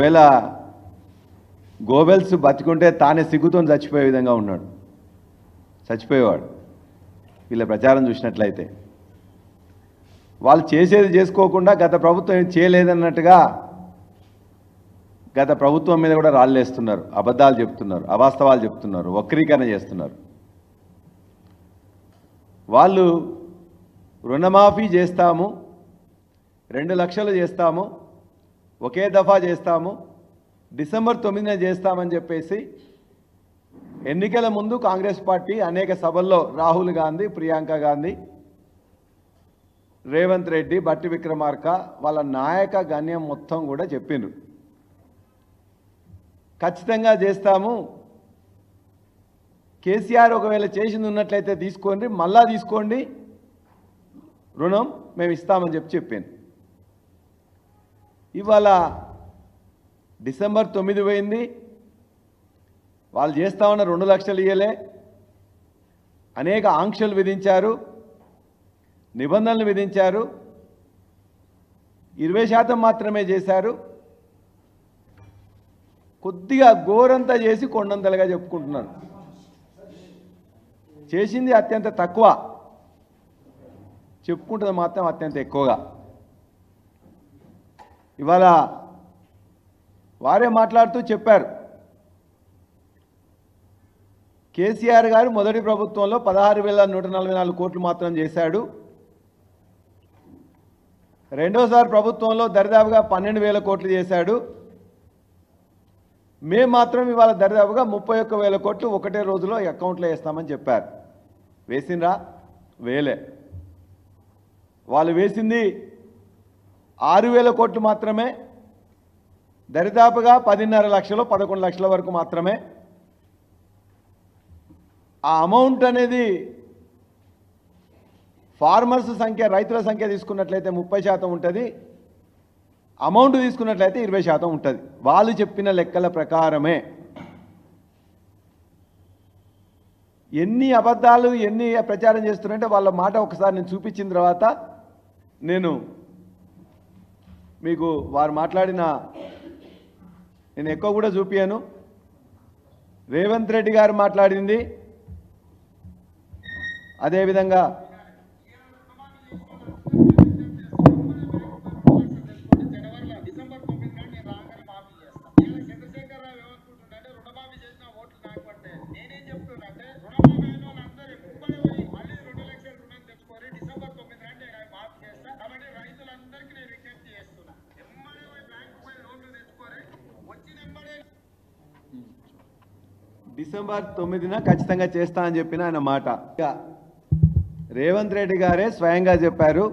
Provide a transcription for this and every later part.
ఒకవేళ గోబెల్స్ బతికుంటే తానే సిగ్గుతో చచ్చిపోయే విధంగా ఉన్నాడు, చచ్చిపోయేవాడు. వీళ్ళ ప్రచారం చూసినట్లయితే వాళ్ళు చేసేది చేసుకోకుండా గత ప్రభుత్వం ఏం చేయలేదన్నట్టుగా గత ప్రభుత్వం మీద కూడా రాళ్ళేస్తున్నారు, అబద్ధాలు చెప్తున్నారు, అవాస్తవాలు చెప్తున్నారు, వక్రీకరణ చేస్తున్నారు. వాళ్ళు రుణమాఫీ చేస్తాము, 2 లక్షలు చేస్తాము, ఒకే దఫా చేస్తాము, డిసెంబర్ 9న చేస్తామని చెప్పేసి ఎన్నికల ముందు కాంగ్రెస్ పార్టీ అనేక సభల్లో రాహుల్ గాంధీ, ప్రియాంక గాంధీ, రేవంత్ రెడ్డి, బట్టి విక్రమార్క వాళ్ళ నాయక గణ్యం మొత్తం కూడా చెప్పిండ్రు ఖచ్చితంగా చేస్తాము, కేసీఆర్ ఒకవేళ చేసింది ఉన్నట్లయితే తీసుకోండి, మళ్ళా తీసుకోండి, రుణం మేము ఇస్తామని చెప్పాను. ఇవాళ డిసెంబర్ 9 పోయింది, వాళ్ళు చేస్తామన్న 2 లక్షలు ఇయ్యలే, అనేక ఆంక్షలు విధించారు, నిబంధనలు విధించారు, 20% మాత్రమే చేశారు. కొద్దిగా గోరంతా చేసి కొండంతలుగా చెప్పుకుంటున్నారు. చేసింది అత్యంత తక్కువ, చెప్పుకుంటుంది మాత్రం అత్యంత ఎక్కువగా. ఇవాళ వారే మాట్లాడుతూ చెప్పారు, కేసీఆర్ గారు మొదటి ప్రభుత్వంలో 16,144 కోట్లు మాత్రం చేశాడు, రెండోసారి ప్రభుత్వంలో దరిదాపుగా 12,000 కోట్లు చేశాడు, మేము మాత్రం ఇవాళ దరిదాపుగా 31,000 కోట్లు ఒకటే రోజులో అకౌంట్లో వేస్తామని చెప్పారు. వేసిండ్రా? వేలే. వాళ్ళు వేసింది 6,000 కోట్లు మాత్రమే, దరిదాపుగా 10.5 లక్షలు 11 లక్షల వరకు మాత్రమే. ఆ అమౌంట్ అనేది ఫార్మర్స్ సంఖ్య, రైతుల సంఖ్య తీసుకున్నట్లయితే 30% ఉంటుంది, అమౌంట్ తీసుకున్నట్లయితే 20% ఉంటుంది. వాళ్ళు చెప్పిన లెక్కల ప్రకారమే. ఎన్ని అబద్ధాలు ఎన్ని ప్రచారం చేస్తున్నారంటే వాళ్ళ మాట ఒకసారి నేను చూపించిన తర్వాత నేను మీకు వారు మాట్లాడిన నేను ఎక్కువ కూడా చూపించాను. రేవంత్ రెడ్డి గారు మాట్లాడింది, అదేవిధంగా డిసెంబర్ 9న ఖచ్చితంగా చేస్తా అని చెప్పిన ఆయన మాట. రేవంత్ రెడ్డి గారే స్వయంగా చెప్పారు,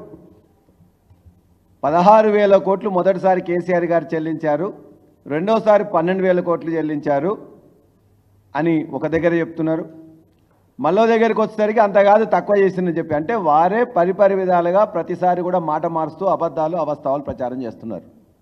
16,000 కోట్లు మొదటిసారి కేసీఆర్ గారు చెల్లించారు, రెండోసారి 12,000 కోట్లు చెల్లించారు అని ఒక దగ్గర చెప్తున్నారు. మళ్ళో దగ్గరికి వచ్చేసరికి అంత కాదు తక్కువ చేసిందని చెప్పి, అంటే వారే పరిపరి విధాలుగా ప్రతిసారి కూడా మాట మారుస్తూ అబద్ధాలు అవాస్తవాలు ప్రచారం చేస్తున్నారు.